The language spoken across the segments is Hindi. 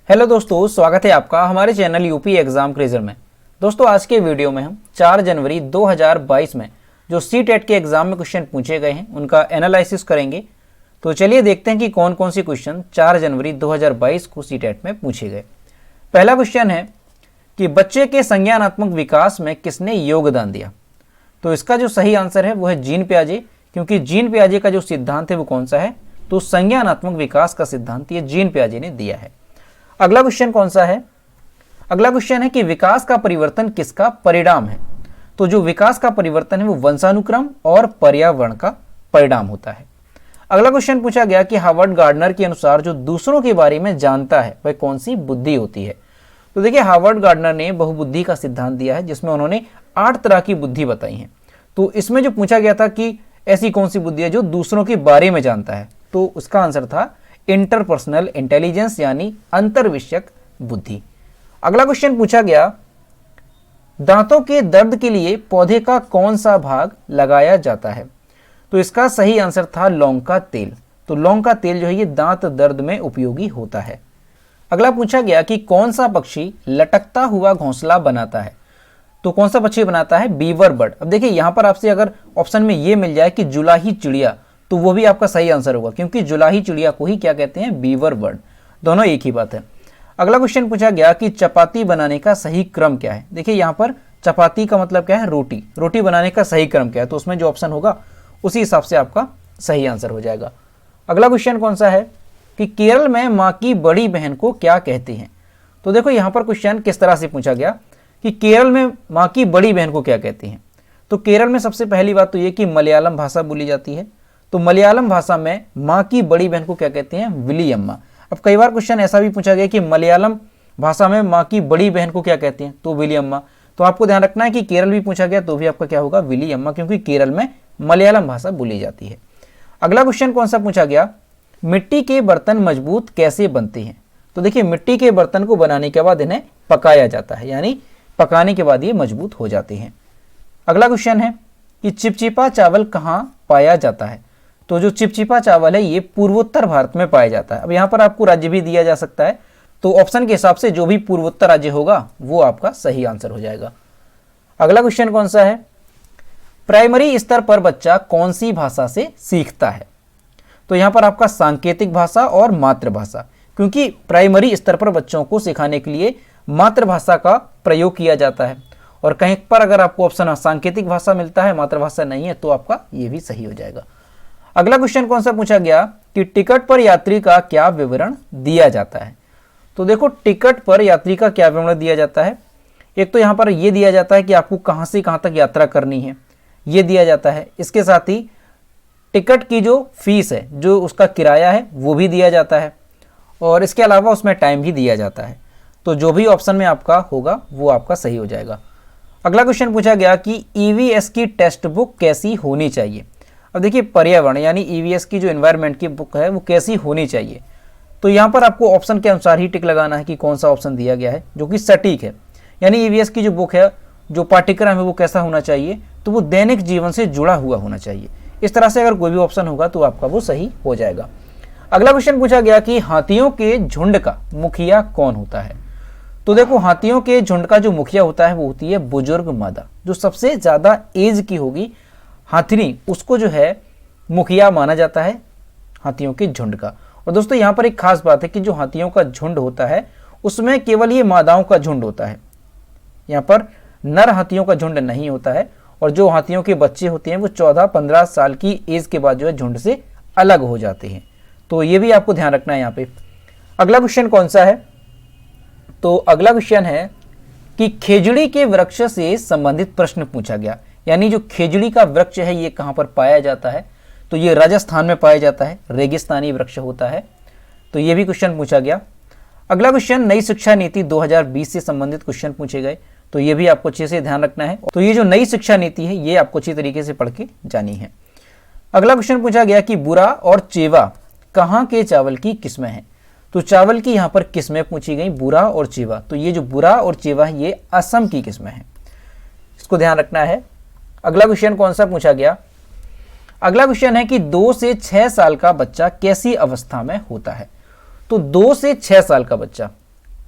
हेलो दोस्तों, स्वागत है आपका हमारे चैनल यूपी एग्जाम क्रेजर में। दोस्तों आज के वीडियो में हम 4 जनवरी 2022 में जो सीटेट के एग्जाम में क्वेश्चन पूछे गए हैं उनका एनालिसिस करेंगे। तो चलिए देखते हैं कि कौन कौन से क्वेश्चन 4 जनवरी 2022 को सीटेट में पूछे गए। पहला क्वेश्चन है कि बच्चे के संज्ञानात्मक विकास में किसने योगदान दिया। तो इसका जो सही आंसर है वो है जीन पियाजे, क्योंकि जीन पियाजे का जो सिद्धांत है वो कौन सा है, तो संज्ञानात्मक विकास का सिद्धांत ये जीन पियाजे ने दिया है। अगला क्वेश्चन कौन सा है, अगला क्वेश्चन है कि विकास का परिवर्तन किसका परिणाम है। तो जो विकास का परिवर्तन है वो वंशानुक्रम और पर्यावरण का परिणाम होता है। अगला क्वेश्चन पूछा गया कि हार्वर्ड गार्डनर के अनुसार जो दूसरों के बारे में जानता है वह कौन सी बुद्धि होती है। तो देखिए हार्वर्ड गार्डनर ने बहुबुद्धि का सिद्धांत दिया है जिसमें उन्होंने 8 तरह की बुद्धि बताई है। तो इसमें जो पूछा गया था कि ऐसी कौन सी बुद्धि है जो दूसरों के बारे में जानता है, तो उसका आंसर था इंटरपर्सनल इंटेलिजेंस यानी अंतर्विषयक बुद्धि। अगला क्वेश्चन पूछा गया दांतों के दर्द के लिए पौधे का कौन सा भाग लगाया जाता है। तो इसका सही आंसर था लौंग का तेल। तो लौंग का तेल जो है ये दांत दर्द में उपयोगी होता है। अगला पूछा गया कि कौन सा पक्षी लटकता हुआ घोंसला बनाता है। तो कौन सा पक्षी बनाता है, बीवर बर्ड। अब देखिए यहां पर आपसे अगर ऑप्शन में ये मिल जाए कि जुलाही चिड़िया, तो वो भी आपका सही आंसर होगा, क्योंकि जुलाही चिड़िया को ही क्या कहते हैं, बीवर बर्ड। दोनों एक ही बात है। अगला क्वेश्चन पूछा गया कि चपाती बनाने का सही क्रम क्या है। देखिए यहाँ पर चपाती का मतलब क्या है, रोटी। रोटी बनाने का सही क्रम क्या है, तो उसमें जो ऑप्शन होगा उसी हिसाब से आपका सही आंसर हो जाएगा। अगला क्वेश्चन कौन सा है कि केरल में माँ की बड़ी बहन को क्या कहते हैं। तो देखो यहाँ पर क्वेश्चन किस तरह से पूछा गया कि केरल में माँ की बड़ी बहन को क्या कहते हैं। तो केरल में सबसे पहली बात तो ये कि मलयालम भाषा बोली जाती है। तो मलयालम भाषा में माँ की बड़ी बहन को क्या कहते हैं, विलियम्मा। अब कई बार क्वेश्चन ऐसा भी पूछा गया कि मलयालम भाषा में माँ की बड़ी बहन को क्या कहते हैं, तो विलियम्मा। तो आपको ध्यान रखना है कि केरल भी पूछा गया तो भी आपका क्या होगा, विलियम्मा, क्योंकि केरल में मलयालम भाषा बोली जाती है। अगला क्वेश्चन कौन सा पूछा गया, मिट्टी के बर्तन मजबूत कैसे बनते हैं। तो देखिए मिट्टी के बर्तन को बनाने के बाद इन्हें पकाया जाता है, यानी पकाने के बाद ये मजबूत हो जाते हैं। अगला क्वेश्चन है कि चिपचिपा चावल कहाँ पाया जाता है। तो जो चिपचिपा चावल है ये पूर्वोत्तर भारत में पाया जाता है। अब यहाँ पर आपको राज्य भी दिया जा सकता है, तो ऑप्शन के हिसाब से जो भी पूर्वोत्तर राज्य होगा वो आपका सही आंसर हो जाएगा। अगला क्वेश्चन कौन सा है, प्राइमरी स्तर पर बच्चा कौन सी भाषा से सीखता है। तो यहाँ पर आपका सांकेतिक भाषा और मातृभाषा, क्योंकि प्राइमरी स्तर पर बच्चों को सिखाने के लिए मातृभाषा का प्रयोग किया जाता है। और कहीं पर अगर आपको ऑप्शन सांकेतिक भाषा मिलता है, मातृभाषा नहीं है, तो आपका ये भी सही हो जाएगा। अगला क्वेश्चन कौन सा पूछा गया कि टिकट पर यात्री का क्या विवरण दिया जाता है। तो देखो टिकट पर यात्री का क्या विवरण दिया जाता है, एक तो यहाँ पर ये दिया जाता है कि आपको कहाँ से कहाँ तक यात्रा करनी है, ये दिया जाता है। इसके साथ ही टिकट की जो फीस है, जो उसका किराया है, वो भी दिया जाता है, और इसके अलावा उसमें टाइम भी दिया जाता है। तो जो भी ऑप्शन में आपका होगा वो आपका सही हो जाएगा। अगला क्वेश्चन पूछा गया कि ईवीएस की टेक्स्ट बुक कैसी होनी चाहिए। अब देखिए पर्यावरण यानी ईवीएस की जो एनवायरनमेंट की बुक है वो कैसी होनी चाहिए। तो यहाँ पर आपको ऑप्शन के अनुसार ही टिक लगाना है कि कौन सा ऑप्शन दिया गया है जो कि सटीक है। यानी ईवीएस की जो बुक है, जो पाठ्यक्रम है, वो कैसा होना चाहिए, तो वो दैनिक जीवन से जुड़ा हुआ होना चाहिए। इस तरह से अगर कोई भी ऑप्शन होगा तो आपका वो सही हो जाएगा। अगला क्वेश्चन पूछा गया कि हाथियों के झुंड का मुखिया कौन होता है। तो देखो हाथियों के झुंड का जो मुखिया होता है वो होती है बुजुर्ग मादा। जो सबसे ज्यादा एज की होगी हाथिनी, उसको जो है मुखिया माना जाता है हाथियों के झुंड का। और दोस्तों यहाँ पर एक खास बात है कि जो हाथियों का झुंड होता है उसमें केवल ये मादाओं का झुंड होता है, यहाँ पर नर हाथियों का झुंड नहीं होता है। और जो हाथियों के बच्चे होते हैं वो 14-15 साल की एज के बाद जो है झुंड से अलग हो जाते हैं। तो ये भी आपको ध्यान रखना है यहाँ पे। अगला क्वेश्चन कौन सा है, तो अगला क्वेश्चन है कि खेजड़ी के वृक्ष से संबंधित प्रश्न पूछा गया। यानी जो खेजड़ी का वृक्ष है ये कहाँ पर पाया जाता है, तो ये राजस्थान में पाया जाता है, रेगिस्तानी वृक्ष होता है। तो ये भी क्वेश्चन पूछा गया। अगला क्वेश्चन नई शिक्षा नीति 2020 से संबंधित क्वेश्चन पूछे गए, तो ये भी आपको अच्छे से ध्यान रखना है। तो ये जो नई शिक्षा नीति है ये आपको अच्छी तरीके से पढ़ के जानी है। अगला क्वेश्चन पूछा गया कि बुरा और चेवा कहाँ के चावल की किस्में हैं। तो चावल की यहाँ पर किस्में पूछी गई, बुरा और चेवा। तो ये जो बुरा और चेवा है ये असम की किस्में हैं, इसको ध्यान रखना है। अगला क्वेश्चन कौन सा पूछा गया, अगला क्वेश्चन है कि 2 से 6 साल का बच्चा कैसी अवस्था में होता है। तो 2 से 6 साल का बच्चा,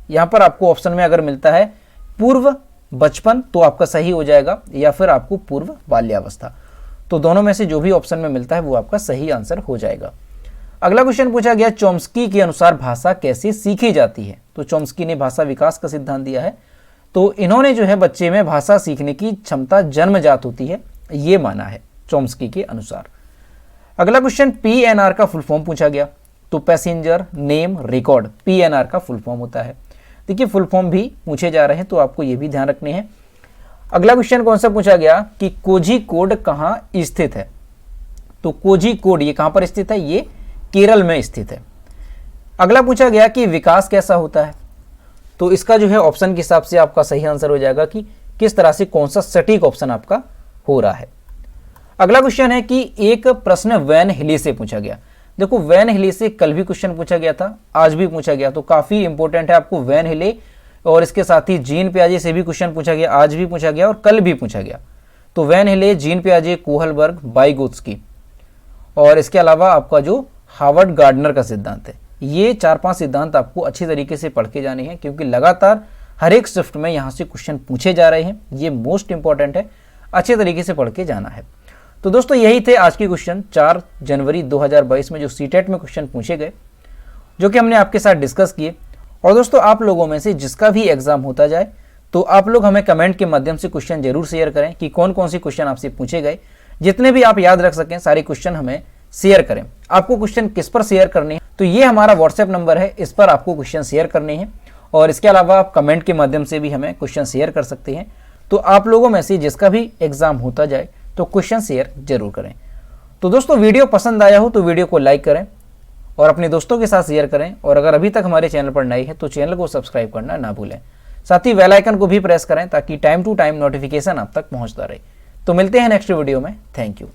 यहाँ पर आपको ऑप्शन में अगर मिलता है पूर्व बचपन तो आपका सही हो जाएगा, या फिर आपको पूर्व बाल्यावस्था। तो दोनों में से जो भी ऑप्शन में मिलता है वो आपका सही आंसर हो जाएगा। अगला क्वेश्चन पूछा गया, चॉम्स्की के अनुसार भाषा कैसे सीखी जाती है। तो चॉम्स्की ने भाषा विकास का सिद्धांत दिया है, तो इन्होंने जो है बच्चे में भाषा सीखने की क्षमता जन्मजात होती है, ये माना है चॉम्स्की के अनुसार। अगला क्वेश्चन पीएनआर का फुल फॉर्म पूछा गया। तो पैसेंजर नेम रिकॉर्ड पीएनआर का फुल फॉर्म होता है। देखिए फुल फॉर्म भी पूछे जा रहे हैं, तो आपको ये भी ध्यान रखने हैं। अगला क्वेश्चन कौन सा पूछा गया कि कोझिकोड कहाँ स्थित है। तो कोझिकोड ये कहाँ पर स्थित है, ये केरल में स्थित है। अगला पूछा गया कि विकास कैसा होता है। तो इसका जो है ऑप्शन के हिसाब से आपका सही आंसर हो जाएगा कि किस तरह से कौन सा सटीक ऑप्शन आपका हो रहा है। अगला क्वेश्चन है कि एक प्रश्न वैन हिली से पूछा गया। देखो वैन हिली से कल भी क्वेश्चन पूछा गया था, आज भी पूछा गया, तो काफी इंपॉर्टेंट है आपको वैन हिले, और इसके साथ ही जीन पियाजे से भी क्वेश्चन पूछा गया, आज भी पूछा गया और कल भी पूछा गया। तो वैन हिले, जीन पियाजे, कोहलबर्ग, बाइगोत्स्की, और इसके अलावा आपका जो हार्वर्ड गार्डनर का सिद्धांत है, ये 4-5 सिद्धांत आपको अच्छी तरीके से पढ़ के जाने हैं, क्योंकि लगातार हर एक शिफ्ट में यहाँ से क्वेश्चन पूछे जा रहे हैं। ये मोस्ट इंपॉर्टेंट है, अच्छे तरीके से पढ़ के जाना है। तो दोस्तों यही थे आज के क्वेश्चन 4 जनवरी 2022 में जो सीटेट में क्वेश्चन पूछे गए, जो कि हमने आपके साथ डिस्कस किए। और दोस्तों आप लोगों में से जिसका भी एग्जाम होता जाए, तो आप लोग हमें कमेंट के माध्यम से क्वेश्चन जरूर शेयर करें कि कौन कौन सी क्वेश्चन आपसे पूछे गए। जितने भी आप याद रख सकें सारे क्वेश्चन हमें शेयर करें। आपको क्वेश्चन किस पर शेयर करने हैं, तो ये हमारा व्हाट्सएप नंबर है, इस पर आपको क्वेश्चन शेयर करने हैं। और इसके अलावा आप कमेंट के माध्यम से भी हमें क्वेश्चन शेयर कर सकते हैं। तो आप लोगों में से जिसका भी एग्जाम होता जाए तो क्वेश्चन शेयर जरूर करें। तो दोस्तों वीडियो पसंद आया हो तो वीडियो को लाइक करें और अपने दोस्तों के साथ शेयर करें, और अगर अभी तक हमारे चैनल पर नए हैं तो चैनल को सब्सक्राइब करना ना भूलें। साथ ही बेल आइकन को भी प्रेस करें ताकि टाइम टू टाइम नोटिफिकेशन आप तक पहुंचता रहे। तो मिलते हैं नेक्स्ट वीडियो में। Thank you.